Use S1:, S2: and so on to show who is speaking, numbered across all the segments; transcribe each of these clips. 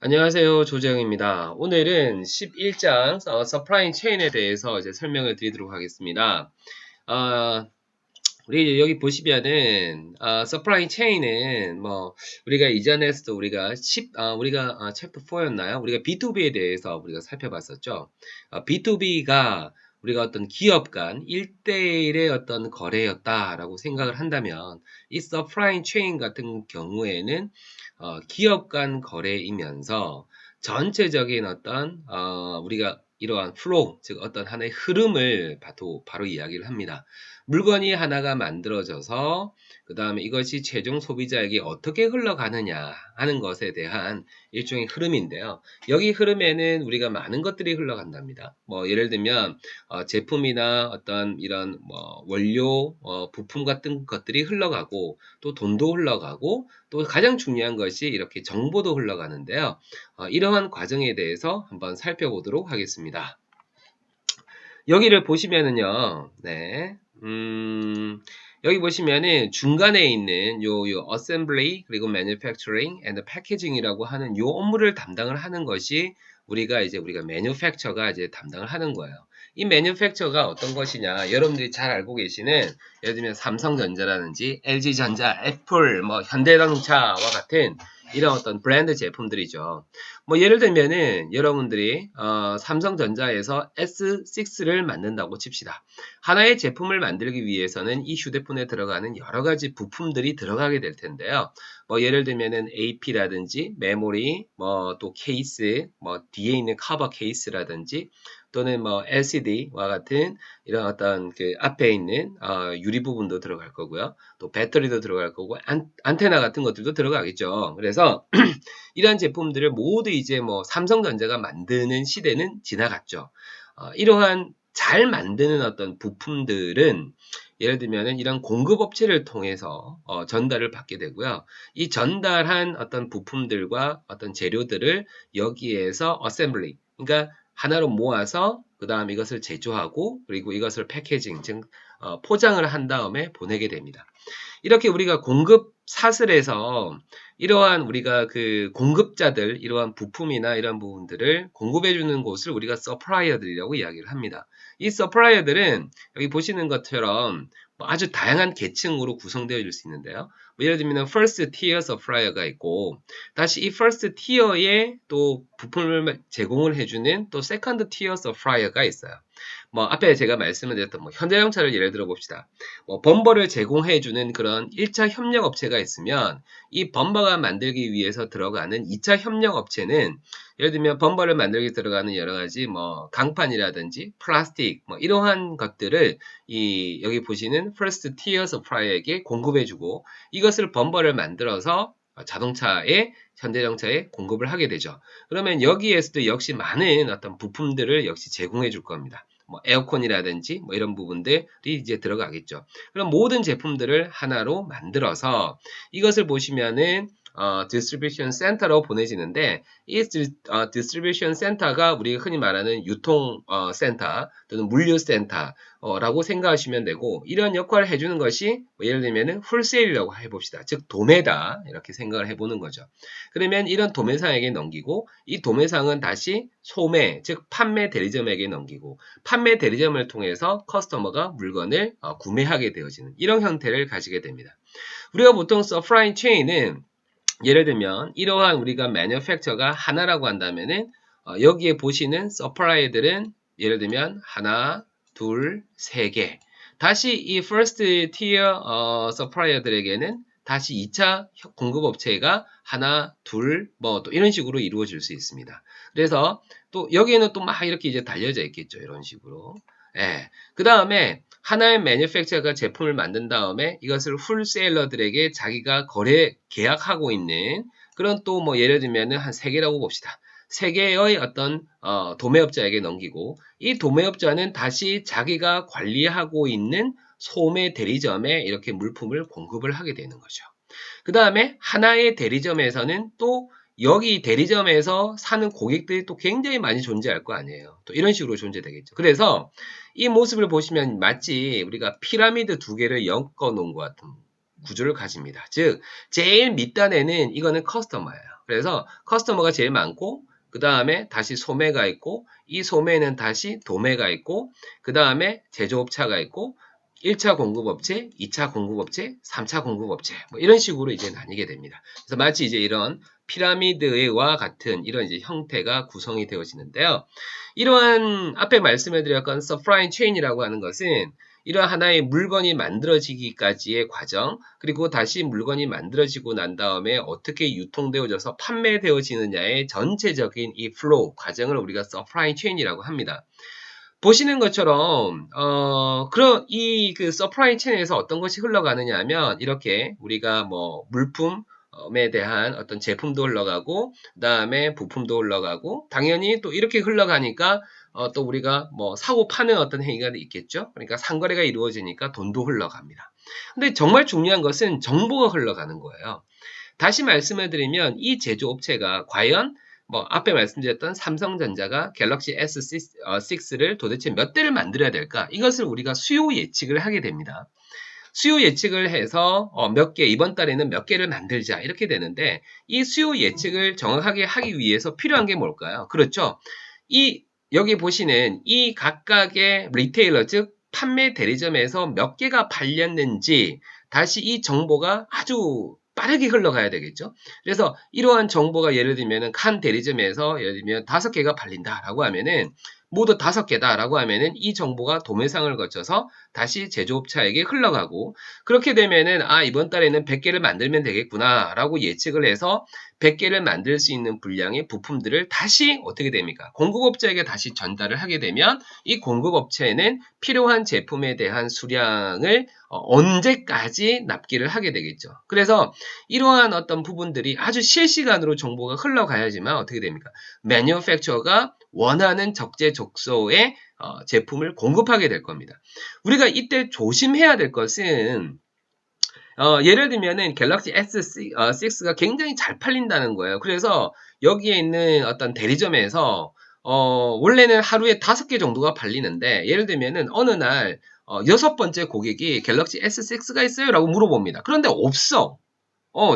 S1: 안녕하세요. 조재영입니다. 오늘은 11장 서프라이 체인에 대해서 이제 설명을 드리도록 하겠습니다. 아, 우리 여기 보시면은 서프라이 체인은 뭐 우리가 이전에서도 우리가 챕터 4였나요? 우리가 B2B에 대해서 우리가 살펴봤었죠. B2B가 우리가 어떤 기업 간 1대1의 어떤 거래였다라고 생각을 한다면 이 서프라이 체인 같은 경우에는 기업 간 거래이면서 전체적인 어떤 우리가 이러한 플로우, 즉 어떤 하나의 흐름을 바로 이야기를 합니다. 물건이 하나가 만들어져서 그 다음에 이것이 최종 소비자에게 어떻게 흘러가느냐 하는 것에 대한 일종의 흐름인데요. 여기 흐름에는 우리가 많은 것들이 흘러간답니다. 뭐 예를 들면 제품이나 어떤 이런 뭐 원료, 부품 같은 것들이 흘러가고 또 돈도 흘러가고 또 가장 중요한 것이 이렇게 정보도 흘러가는데요. 이러한 과정에 대해서 한번 살펴보도록 하겠습니다. 여기를 보시면은요, 네, 여기 보시면은 중간에 있는 요 assembly 그리고 manufacturing and packaging이라고 하는 요 업무를 담당을 하는 것이 우리가 manufacture가 이제 담당을 하는 거예요. 이 manufacture가 어떤 것이냐, 여러분들이 잘 알고 계시는 예를 들면 삼성전자라든지 LG전자, 애플, 뭐 현대자동차와 같은 이런 어떤 브랜드 제품들이죠. 뭐 예를 들면은 여러분들이 삼성전자에서 S6를 만든다고 칩시다. 하나의 제품을 만들기 위해서는 이 휴대폰에 들어가는 여러 가지 부품들이 들어가게 될 텐데요. 뭐 예를 들면은 AP라든지 메모리, 뭐 또 케이스, 뭐 뒤에 있는 커버 케이스라든지 또는 뭐 LCD와 같은 이런 어떤 그 앞에 있는 유리 부분도 들어갈 거고요. 또 배터리도 들어갈 거고 안테나 같은 것들도 들어가겠죠. 그래서 이러한 제품들을 모두 이제 뭐 삼성전자가 만드는 시대는 지나갔죠. 이러한 잘 만드는 어떤 부품들은 예를 들면은 이런 공급업체를 통해서 전달을 받게 되고요. 이 전달한 어떤 부품들과 어떤 재료들을 여기에서 어셈블리, 그러니까 하나로 모아서 그 다음 이것을 제조하고 그리고 이것을 패키징, 즉 포장을 한 다음에 보내게 됩니다. 이렇게 우리가 공급 사슬에서 이러한 우리가 그 공급자들, 이러한 부품이나 이런 부분들을 공급해주는 곳을 우리가 서프라이어들이라고 이야기를 합니다. 이 서프라이어들은 여기 보시는 것처럼 뭐 아주 다양한 계층으로 구성되어 있을 수 있는데요. 뭐 예를 들면 first tier supplier가 있고 다시 이 first tier에 또 부품을 제공을 해주는 또 second tier supplier가 있어요. 뭐 앞에 제가 말씀을 드렸던 뭐 현대자동차를 예를 들어 봅시다. 뭐 범버를 제공해주는 그런 1차 협력 업체가 있으면 이 범버가 만들기 위해서 들어가는 2차 협력 업체는 예를 들면 범버를 만들기 들어가는 여러 가지 뭐 강판이라든지 플라스틱 뭐 이러한 것들을 이 여기 보시는 first tier supplier에게 공급해주고 이것을 범버를 만들어서 자동차에 현대자동차에 공급을 하게 되죠. 그러면 여기에서도 역시 많은 어떤 부품들을 역시 제공해 줄 겁니다. 뭐 에어컨이라든지 뭐 이런 부분들이 이제 들어가겠죠. 그럼 모든 제품들을 하나로 만들어서 이것을 보시면은 디스트리뷰션 센터로 보내지는데 이 디스트리뷰션 센터가 우리가 흔히 말하는 유통 센터 또는 물류 센터라고 생각하시면 되고 이런 역할을 해주는 것이 뭐 예를 들면은 홀세일이라고 해봅시다. 즉 도매다 이렇게 생각을 해보는 거죠. 그러면 이런 도매상에게 넘기고 이 도매상은 다시 소매 즉 판매 대리점에게 넘기고 판매 대리점을 통해서 커스터머가 물건을 구매하게 되어지는 이런 형태를 가지게 됩니다. 우리가 보통 서프라이 체인은 예를 들면 이러한 우리가 매니팩처가 하나라고 한다면은 여기에 보시는 서프라이들은 예를 들면 하나, 둘, 세 개. 다시 이 first tier 서프라이어들에게는 다시 2차 공급업체가 하나, 둘, 뭐 또 이런 식으로 이루어질 수 있습니다. 그래서 또 여기에는 또 막 이렇게 이제 달려져 있겠죠. 이런 식으로. 예. 그 다음에 하나의 매니팩처가 제품을 만든 다음에 이것을 홀세일러들에게 자기가 거래 계약하고 있는 그런 또 뭐 예를 들면은 한 세 개라고 봅시다. 세 개의 어떤 도매업자에게 넘기고 이 도매업자는 다시 자기가 관리하고 있는 소매 대리점에 이렇게 물품을 공급을 하게 되는 거죠. 그 다음에 하나의 대리점에서는 또 여기 대리점에서 사는 고객들이 또 굉장히 많이 존재할 거 아니에요. 또 이런 식으로 존재되겠죠. 그래서 이 모습을 보시면 마치 우리가 피라미드 두 개를 엮어 놓은 것 같은 구조를 가집니다. 즉 제일 밑단에는 이거는 커스터머예요. 그래서 커스터머가 제일 많고 그 다음에 다시 소매가 있고 이 소매는 다시 도매가 있고 그 다음에 제조업체가 있고 1차 공급업체, 2차 공급업체, 3차 공급업체 뭐 이런 식으로 이제 나뉘게 됩니다. 그래서 마치 이제 이런 피라미드와 같은 이런 이제 형태가 구성이 되어지는데요. 이러한 앞에 말씀해드렸던 서프라이 체인이라고 하는 것은 이러한 하나의 물건이 만들어지기까지의 과정, 그리고 다시 물건이 만들어지고 난 다음에 어떻게 유통되어져서 판매되어지느냐의 전체적인 이 플로우 과정을 우리가 서프라이 체인이라고 합니다. 보시는 것처럼 그런 이 그 서프라이 체인에서 어떤 것이 흘러가느냐 하면 이렇게 우리가 뭐 물품에 대한 어떤 제품도 흘러가고 그다음에 부품도 흘러가고 당연히 또 이렇게 흘러가니까 또 우리가 뭐 사고 파는 어떤 행위가 있겠죠. 그러니까 상거래가 이루어지니까 돈도 흘러갑니다. 근데 정말 중요한 것은 정보가 흘러가는 거예요. 다시 말씀을 드리면 이 제조업체가 과연 뭐 앞에 말씀드렸던 삼성전자가 갤럭시 S6를 도대체 몇 대를 만들어야 될까? 이것을 우리가 수요 예측을 하게 됩니다. 수요 예측을 해서 몇 개, 이번 달에는 몇 개를 만들자 이렇게 되는데 이 수요 예측을 정확하게 하기 위해서 필요한 게 뭘까요? 그렇죠. 이 여기 보시는 이 각각의 리테일러 즉 판매 대리점에서 몇 개가 팔렸는지 다시 이 정보가 아주 빠르게 흘러가야 되겠죠. 그래서 이러한 정보가 예를 들면 칸 대리점에서 예를 들면 5개가 팔린다라고 하면은 모두 5개다라고 하면은 이 정보가 도매상을 거쳐서 다시 제조업체에게 흘러가고 그렇게 되면은 아 이번 달에는 100개를 만들면 되겠구나라고 예측을 해서 100개를 만들 수 있는 분량의 부품들을 다시 어떻게 됩니까? 공급업체에게 다시 전달을 하게 되면 이 공급업체는 필요한 제품에 대한 수량을 언제까지 납기를 하게 되겠죠. 그래서 이러한 어떤 부분들이 아주 실시간으로 정보가 흘러가야지만 어떻게 됩니까? 매뉴팩처가 원하는 적재적소의 제품을 공급하게 될 겁니다. 우리가 이때 조심해야 될 것은 예를 들면은 갤럭시 S6가 굉장히 잘 팔린다는 거예요. 그래서 여기에 있는 어떤 대리점에서 원래는 하루에 5개 정도가 팔리는데 예를 들면은 어느 날 6번째 고객이 갤럭시 S6가 있어요? 라고 물어봅니다. 그런데 없어.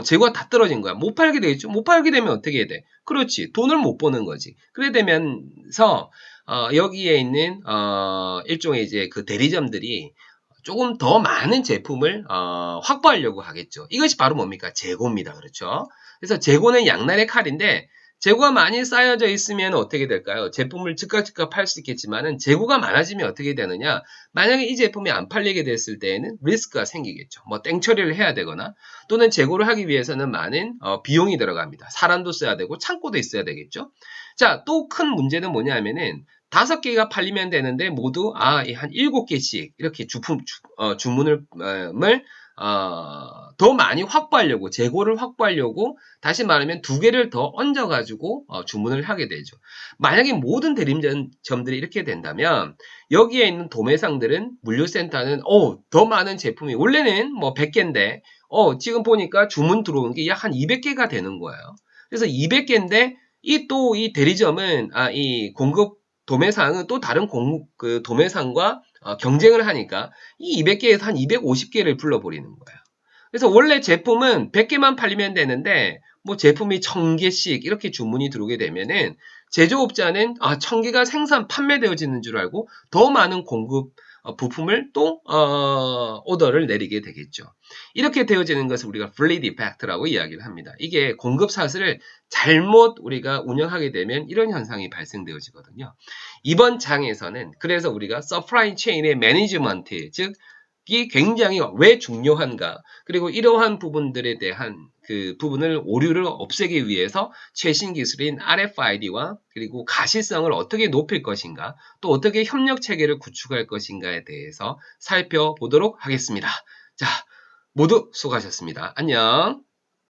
S1: 재고가 다 떨어진 거야. 못 팔게 되겠죠? 못 팔게 되면 어떻게 해야 돼? 그렇지. 돈을 못 버는 거지. 그래 되면서, 여기에 있는, 일종의 이제 그 대리점들이 조금 더 많은 제품을, 확보하려고 하겠죠. 이것이 바로 뭡니까? 재고입니다. 그렇죠? 그래서 재고는 양날의 칼인데, 재고가 많이 쌓여져 있으면 어떻게 될까요? 제품을 즉각 팔 수 있겠지만은 재고가 많아지면 어떻게 되느냐? 만약에 이 제품이 안 팔리게 됐을 때에는 리스크가 생기겠죠. 뭐 땡처리를 해야 되거나 또는 재고를 하기 위해서는 많은 비용이 들어갑니다. 사람도 써야 되고 창고도 있어야 되겠죠. 자, 또 큰 문제는 뭐냐면은 5개가 팔리면 되는데 모두 한 7개씩 이렇게 주문을 더 많이 확보하려고 재고를 확보하려고 다시 말하면 2개를 더 얹어가지고 주문을 하게 되죠. 만약에 모든 대리점들이 이렇게 된다면 여기에 있는 도매상들은 물류센터는 더 많은 제품이 원래는 뭐 100개인데 지금 보니까 주문 들어온 게 약 한 200개가 되는 거예요. 그래서 200개인데 이 대리점은 이 공급 도매상은 또 다른 그 도매상과 경쟁을 하니까 이 200개에서 한 250개를 불러버리는 거예요. 그래서 원래 제품은 100개만 팔리면 되는데 뭐 제품이 1000개씩 이렇게 주문이 들어오게 되면은 제조업자는 1000개가 판매되어지는 줄 알고 더 많은 공급 부품을 또 오더를 내리게 되겠죠. 이렇게 되어지는 것을 우리가 블리드 이펙트라고 이야기를 합니다. 이게 공급 사슬을 잘못 우리가 운영하게 되면 이런 현상이 발생되어지거든요. 이번 장에서는 그래서 우리가 서프라이 체인의 매니지먼트 즉 이 굉장히 왜 중요한가 그리고 이러한 부분들에 대한 그 부분을 오류를 없애기 위해서 최신 기술인 RFID와 그리고 가시성을 어떻게 높일 것인가 또 어떻게 협력 체계를 구축할 것인가에 대해서 살펴보도록 하겠습니다. 자, 모두 수고하셨습니다. 안녕.